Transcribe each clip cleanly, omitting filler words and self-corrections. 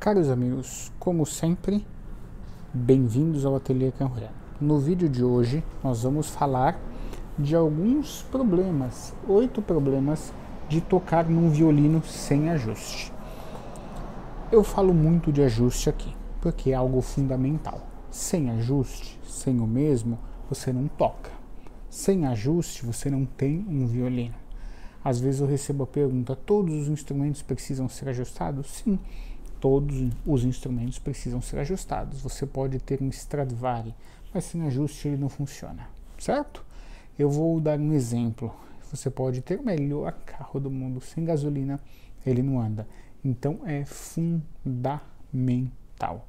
Caros amigos, como sempre, bem-vindos ao Ateliê Canré. No vídeo de hoje nós vamos falar de alguns problemas, 8 problemas de tocar num violino sem ajuste. Eu falo muito de ajuste aqui, porque é algo fundamental. Sem ajuste, sem o mesmo, você não toca. Sem ajuste, você não tem um violino. Às vezes eu recebo a pergunta, todos os instrumentos precisam ser ajustados? Sim, todos os instrumentos precisam ser ajustados. Você pode ter um Stradivari, mas sem ajuste ele não funciona, certo? Eu vou dar um exemplo. Você pode ter o melhor carro do mundo, sem gasolina, ele não anda. Então é fundamental.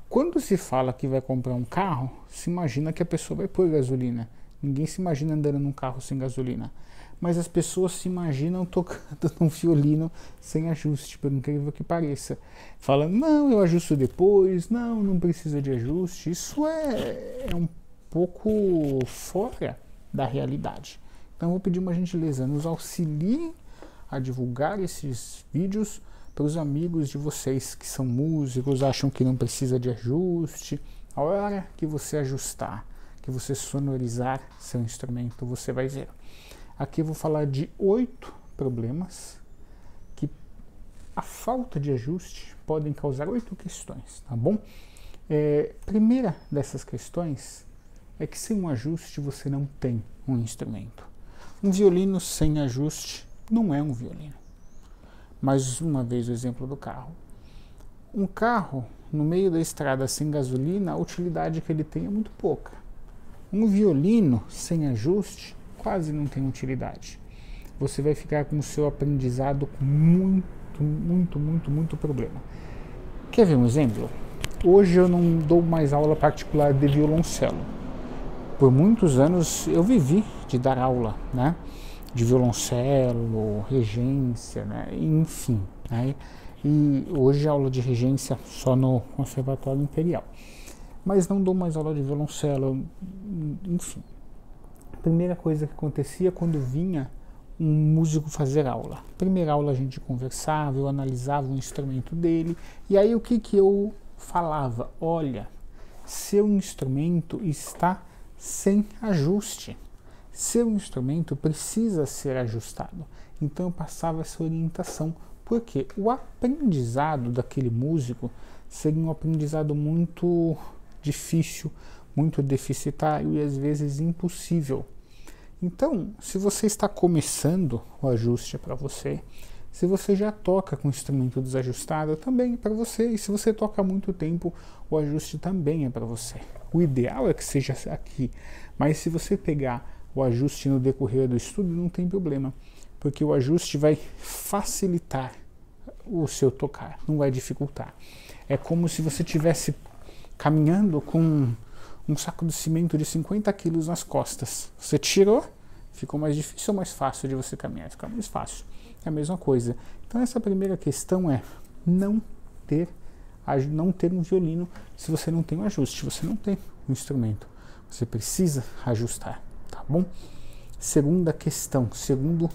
Quando se fala que vai comprar um carro, se imagina que a pessoa vai pôr gasolina. Ninguém se imagina andando num carro sem gasolina. Mas as pessoas se imaginam tocando num violino sem ajuste, por incrível que pareça. Falando, não, eu ajusto depois, não precisa de ajuste. Isso é um pouco fora da realidade. Então eu vou pedir uma gentileza, nos auxiliem a divulgar esses vídeos para os amigos de vocês que são músicos, acham que não precisa de ajuste. A hora que você ajustar, que você sonorizar seu instrumento, você vai ver. Aqui eu vou falar de 8 problemas que a falta de ajuste podem causar 8 questões, tá bom? Primeira dessas questões é que sem um ajuste você não tem um instrumento. Um violino sem ajuste não é um violino. Mais uma vez o exemplo do carro. Um carro no meio da estrada sem gasolina, a utilidade que ele tem é muito pouca. Um violino sem ajuste quase não tem utilidade. Você vai ficar com o seu aprendizado com muito problema. Quer ver um exemplo? Hoje eu não dou mais aula particular de violoncelo. Por muitos anos eu vivi de dar aula, né? De violoncelo, regência, né? Enfim. Né? E hoje a aula de regência só no Conservatório Imperial. Mas não dou mais aula de violoncelo, enfim. A primeira coisa que acontecia quando vinha um músico fazer aula. Primeira aula a gente conversava, eu analisava o instrumento dele, e aí o que eu falava? Olha, seu instrumento está sem ajuste. Seu instrumento precisa ser ajustado. Então eu passava essa orientação, porque o aprendizado daquele músico seria um aprendizado muito difícil, muito deficitário e às vezes impossível. Então, se você está começando, o ajuste é para você. Se você já toca com o instrumento desajustado, também é para você. E se você toca há muito tempo, o ajuste também é para você. O ideal é que seja aqui, mas se você pegar o ajuste no decorrer do estudo, não tem problema, porque o ajuste vai facilitar o seu tocar, não vai dificultar. É como se você estivesse caminhando com um saco de cimento de 50 quilos nas costas. Você tirou, ficou mais difícil ou mais fácil de você caminhar? Fica mais fácil. É a mesma coisa. Então essa primeira questão é não ter um violino se você não tem um ajuste, você não tem um instrumento. Você precisa ajustar, tá bom? Segunda questão, segundo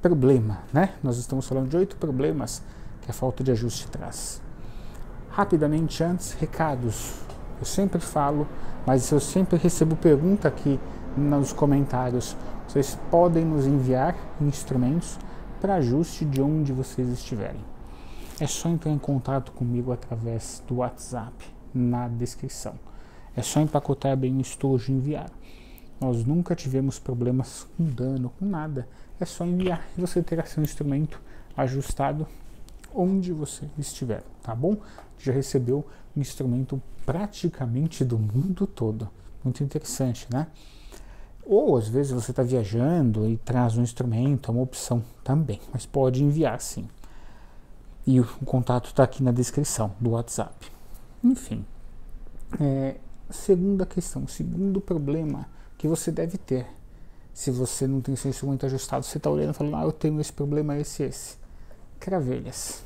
problema, né? Nós estamos falando de 8 problemas que a falta de ajuste traz. Rapidamente antes, recados. Eu sempre falo, mas eu sempre recebo pergunta aqui nos comentários. Vocês podem nos enviar instrumentos para ajuste de onde vocês estiverem. É só entrar em contato comigo através do WhatsApp na descrição. É só empacotar bem o estojo e enviar. Nós nunca tivemos problemas com dano, com nada. É só enviar e você terá seu instrumento ajustado onde você estiver, tá bom? Já recebeu um instrumento praticamente do mundo todo. Muito interessante, né? Ou às vezes você está viajando e traz um instrumento, é uma opção também, mas pode enviar sim. E o contato está aqui na descrição do WhatsApp. Enfim, segunda questão, segundo problema que você deve ter. Se você não tem seu instrumento ajustado, você está olhando e falando, eu tenho esse problema, esse. Cravelhas.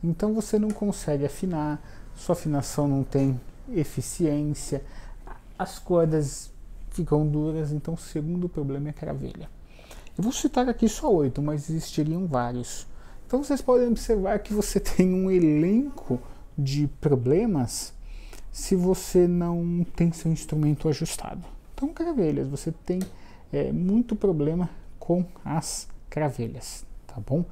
Então você não consegue afinar, sua afinação não tem eficiência, as cordas ficam duras, então o segundo problema é a cravelha. Eu vou citar aqui só 8, mas existiriam vários. Então vocês podem observar que você tem um elenco de problemas se você não tem seu instrumento ajustado. Então, cravelhas, você tem muito problema com as cravelhas, tá bom?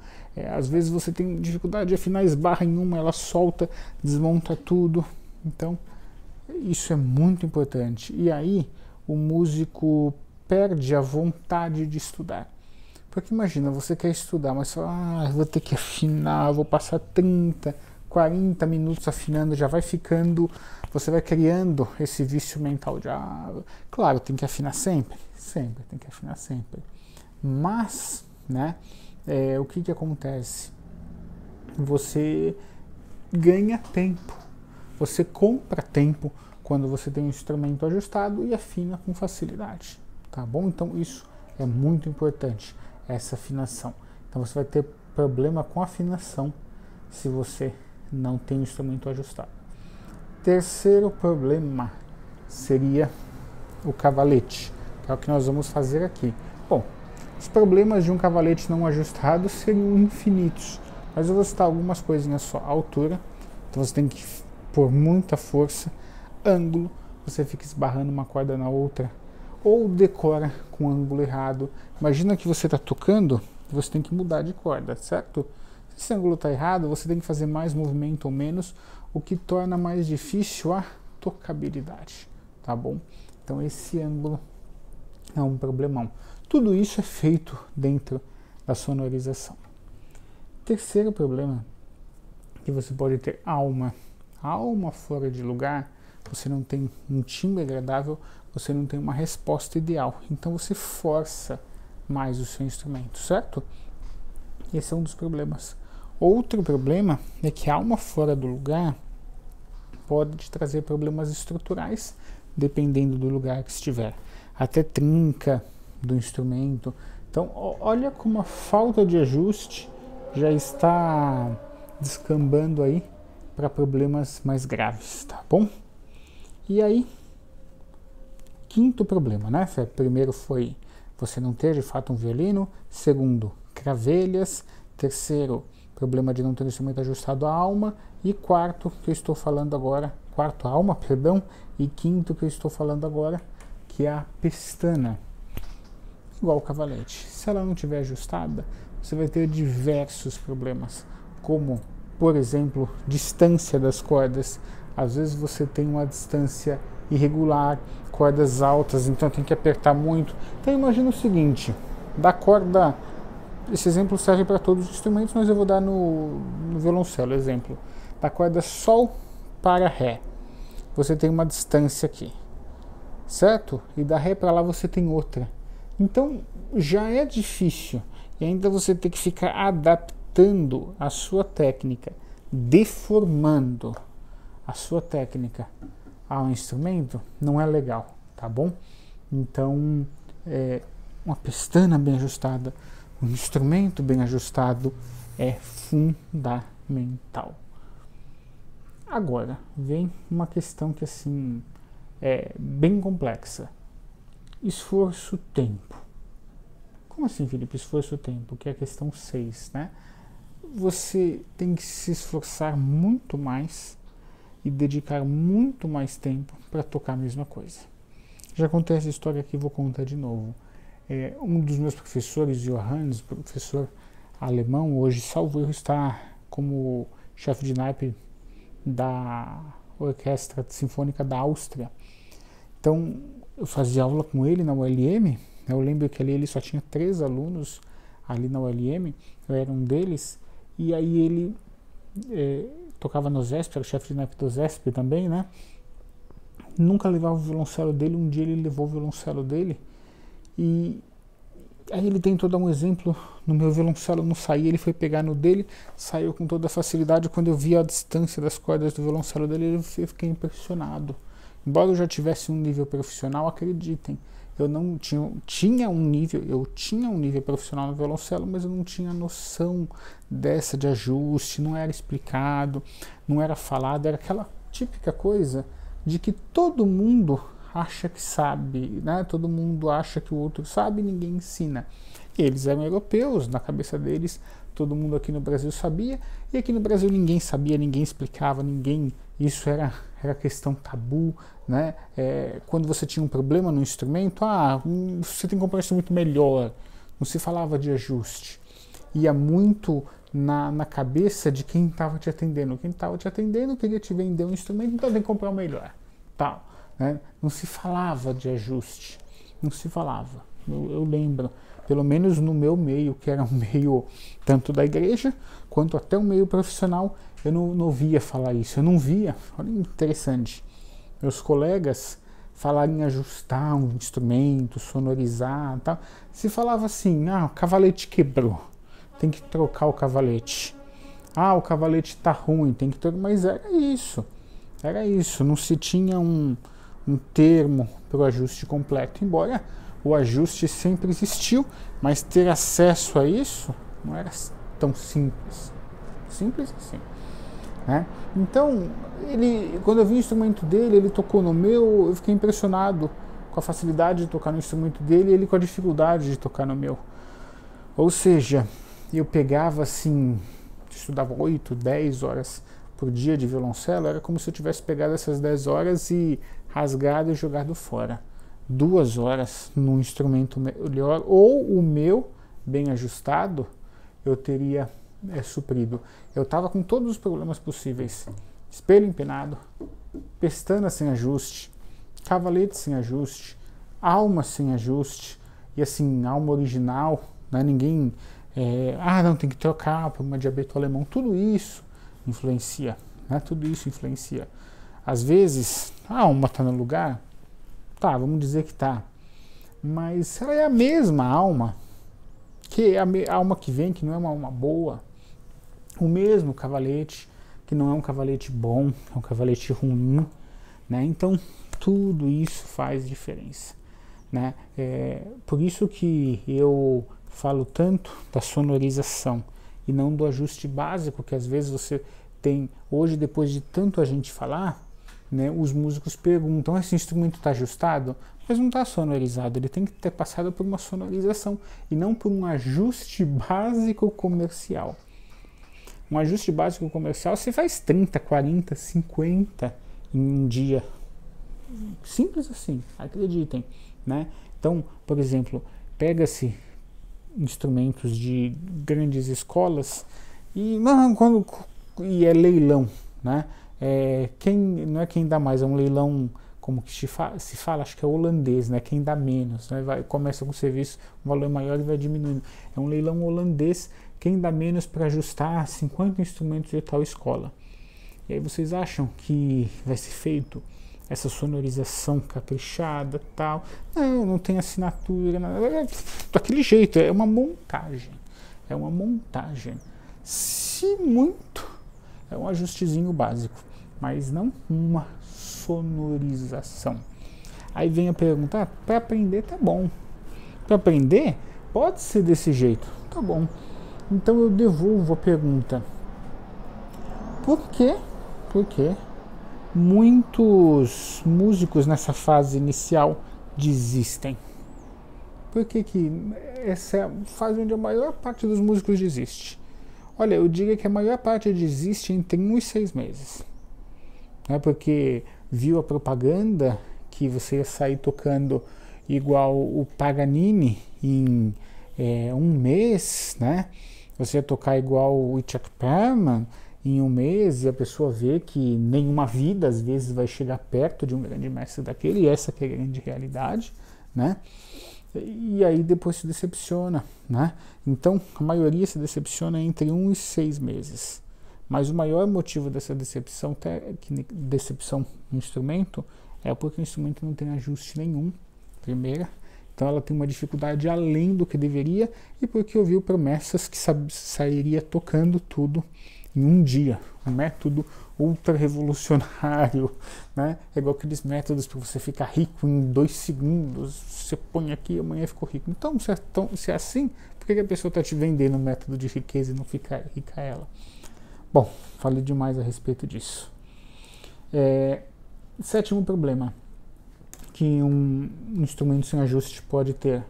Às vezes você tem dificuldade de afinar, esbarra em uma, ela solta, desmonta tudo. Então, isso é muito importante. E aí, o músico perde a vontade de estudar. Porque imagina, você quer estudar, mas fala, vou ter que afinar, vou passar 30, 40 minutos afinando, já vai ficando, você vai criando esse vício mental de, claro, tem que afinar sempre, tem que afinar sempre. Mas, né, o que acontece? Você ganha tempo, você compra tempo quando você tem um instrumento ajustado e afina com facilidade, tá bom? Então isso é muito importante, essa afinação. Então você vai ter problema com afinação se você não tem o instrumento ajustado. Terceiro problema seria o cavalete, que é o que nós vamos fazer aqui. Bom, os problemas de um cavalete não ajustado seriam infinitos, mas eu vou citar algumas coisinhas só. Altura, então você tem que pôr muita força. Ângulo, você fica esbarrando uma corda na outra, ou decora com ângulo errado. Imagina que você está tocando, você tem que mudar de corda, certo? Se esse ângulo está errado, você tem que fazer mais movimento ou menos, o que torna mais difícil a tocabilidade, tá bom? Então esse ângulo é um problemão. Tudo isso é feito dentro da sonorização. Terceiro problema que você pode ter, alma fora de lugar, você não tem um timbre agradável, você não tem uma resposta ideal, então você força mais o seu instrumento, certo? Esse é um dos problemas. Outro problema é que a alma fora do lugar pode te trazer problemas estruturais, dependendo do lugar que estiver, até trinca do instrumento. Então olha como a falta de ajuste já está descambando aí para problemas mais graves, tá bom? E aí, quinto problema, né? Primeiro foi você não ter de fato um violino, segundo, cravelhas, terceiro, problema de não ter um instrumento ajustado à alma, e quarto, que eu estou falando agora, quarto, alma, perdão, e quinto que eu estou falando agora, que é a pestana. Igual o cavalete, se ela não estiver ajustada, você vai ter diversos problemas, como, por exemplo, distância das cordas. Às vezes você tem uma distância irregular, cordas altas, então tem que apertar muito. Então imagina o seguinte, da corda, esse exemplo serve para todos os instrumentos, mas eu vou dar no violoncelo, exemplo. Da corda Sol para Ré, você tem uma distância aqui, certo? E da Ré para lá você tem outra. Então já é difícil, e ainda você tem que ficar adaptando a sua técnica, deformando a sua técnica ao instrumento, não é legal, tá bom? Então, uma pestana bem ajustada, um instrumento bem ajustado é fundamental. Agora, vem uma questão que assim é bem complexa. Esforço-tempo. Como assim, Felipe? Esforço-tempo, que é a questão 6, né? Você tem que se esforçar muito mais e dedicar muito mais tempo para tocar a mesma coisa. Já contei essa história aqui, vou contar de novo. Um dos meus professores, Johannes, professor alemão, hoje, salvo erro, está como chefe de naipe da Orquestra Sinfônica da Áustria. Então, eu fazia aula com ele na ULM. Eu lembro que ali ele só tinha 3 alunos ali na ULM, eu era um deles, e aí ele tocava no ZESP, era o chefe de naipe do ZESP também, né? Nunca levava o violoncelo dele, um dia ele levou o violoncelo dele, e aí ele tentou dar um exemplo, no meu violoncelo não saía, ele foi pegar no dele, saiu com toda a facilidade. Quando eu vi a distância das cordas do violoncelo dele, eu fiquei impressionado. Embora eu já tivesse um nível profissional, acreditem, eu não tinha um nível profissional no violoncelo, mas eu não tinha noção dessa de ajuste, não era explicado, não era falado, era aquela típica coisa de que todo mundo acha que sabe, né? Todo mundo acha que o outro sabe e ninguém ensina. E eles eram europeus, na cabeça deles todo mundo aqui no Brasil sabia, e aqui no Brasil ninguém sabia, ninguém explicava, isso era questão tabu, né? Quando você tinha um problema no instrumento, você tem que comprar um instrumento melhor, não se falava de ajuste, ia muito na cabeça de quem estava te atendendo. Quem estava te atendendo queria te vender um instrumento, então tem que comprar o melhor, tal, né? Não se falava de ajuste, não se falava. Eu lembro, pelo menos no meu meio, que era um meio tanto da igreja quanto até um meio profissional, eu não ouvia falar isso, eu não via. Olha que interessante, meus colegas falarem em ajustar um instrumento, sonorizar, tal, se falava assim: o cavalete quebrou, tem que trocar o cavalete. O cavalete tá ruim, tem que trocar. Mas era isso, não se tinha um termo para o ajuste completo, embora o ajuste sempre existiu, mas ter acesso a isso não era tão simples assim, né? Então, quando eu vi o instrumento dele, ele tocou no meu, eu fiquei impressionado com a facilidade de tocar no instrumento dele, e ele com a dificuldade de tocar no meu. Ou seja, eu pegava assim, estudava 8, 10 horas por dia de violoncelo, era como se eu tivesse pegado essas 10 horas e rasgado e jogado fora. 2 horas num instrumento melhor, ou o meu bem ajustado, eu teria suprido. Eu estava com todos os problemas possíveis: espelho empenado, pestana sem ajuste, cavalete sem ajuste, alma sem ajuste, e assim, alma original, né? Ninguém não, tem que trocar para uma diabeto alemão. Tudo isso influencia, né? Tudo isso influencia. Às vezes a alma está no lugar, tá, vamos dizer que tá, mas ela é a mesma alma, que a alma que vem, que não é uma alma boa, o mesmo cavalete, que não é um cavalete bom, é um cavalete ruim, né? Então tudo isso faz diferença, né? Por isso que eu falo tanto da sonorização e não do ajuste básico, que às vezes você tem, hoje, depois de tanto a gente falar, né, os músicos perguntam: esse instrumento está ajustado? Mas não está sonorizado, ele tem que ter passado por uma sonorização e não por um ajuste básico comercial. Um ajuste básico comercial você faz 30, 40, 50 em um dia. Simples assim, acreditem, né? Então, por exemplo, pega-se instrumentos de grandes escolas e é leilão, né? Não é quem dá mais, é um leilão, como que se fala, acho que é holandês, né? Quem dá menos, né? Começa com o serviço, o valor maior e vai diminuindo. É um leilão holandês, quem dá menos para ajustar 50 instrumentos de tal escola. E aí vocês acham que vai ser feito essa sonorização caprichada, tal? Não tem assinatura, daquele jeito, é uma montagem. Se muito, é um ajustezinho básico, mas não uma sonorização. Aí vem a pergunta: para aprender tá bom, para aprender pode ser desse jeito, tá bom. Então eu devolvo a pergunta: por que muitos músicos nessa fase inicial desistem? Por que essa é a fase onde a maior parte dos músicos desiste? Olha, eu diria que a maior parte desiste entre 1 e 6 meses. Porque viu a propaganda que você ia sair tocando igual o Paganini em 1 mês, né? Você ia tocar igual o Chuck Perlman em 1 mês, e a pessoa vê que nenhuma vida às vezes vai chegar perto de um grande mestre daquele, e essa que é a grande realidade, né? E aí depois se decepciona, né? Então a maioria se decepciona entre 1 e 6 meses. Mas o maior motivo dessa decepção no instrumento é porque o instrumento não tem ajuste nenhum, primeira. Então ela tem uma dificuldade além do que deveria, e porque ouviu promessas que sairia tocando tudo em 1 dia, um método ultra revolucionário, né? É igual aqueles métodos para você ficar rico em 2 segundos, você põe aqui e amanhã ficou rico. Então, se é assim, por que a pessoa está te vendendo um método de riqueza e não fica rica ela? Bom, falei demais a respeito disso. 7º problema que um instrumento sem ajuste pode ter,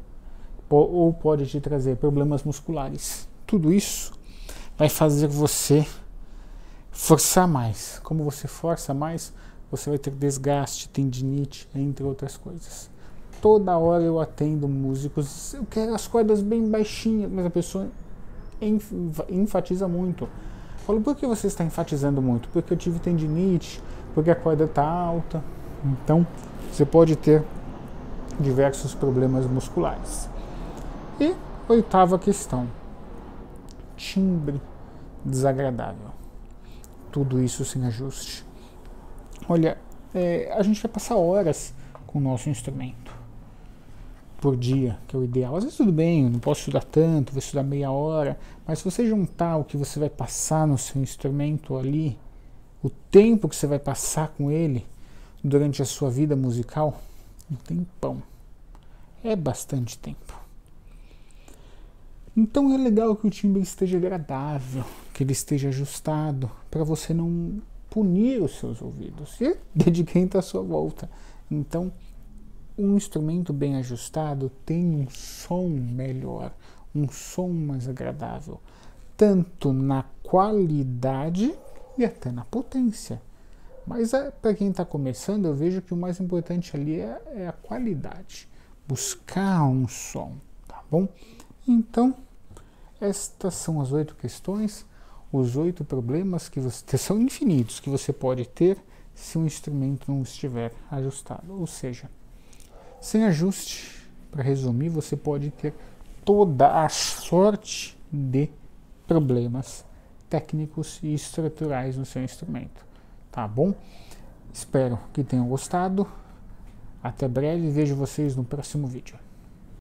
ou pode te trazer: problemas musculares. Tudo isso vai fazer você forçar mais. Como você força mais, você vai ter desgaste, tendinite, entre outras coisas. Toda hora eu atendo músicos, eu quero as cordas bem baixinhas, mas a pessoa enfatiza muito. Eu falo, por que você está enfatizando muito? Porque eu tive tendinite, porque a corda está alta. Então, você pode ter diversos problemas musculares. E oitava questão, timbre desagradável. Tudo isso sem ajuste. Olha, a gente vai passar horas com o nosso instrumento por dia, que é o ideal. Às vezes tudo bem, eu não posso estudar tanto, vou estudar meia hora, mas se você juntar o que você vai passar no seu instrumento ali, o tempo que você vai passar com ele durante a sua vida musical, um tempão. É bastante tempo. Então é legal que o timbre esteja agradável, que ele esteja ajustado, para você não punir os seus ouvidos e de quem está à sua volta. Então, um instrumento bem ajustado tem um som melhor, um som mais agradável, tanto na qualidade e até na potência. Mas para quem está começando, eu vejo que o mais importante ali é a qualidade, buscar um som, tá bom? Então, estas são as 8 questões, os 8 problemas que são infinitos que você pode ter se o instrumento não estiver ajustado. Ou seja, sem ajuste, para resumir, você pode ter toda a sorte de problemas técnicos e estruturais no seu instrumento. Tá bom? Espero que tenham gostado. Até breve, vejo vocês no próximo vídeo.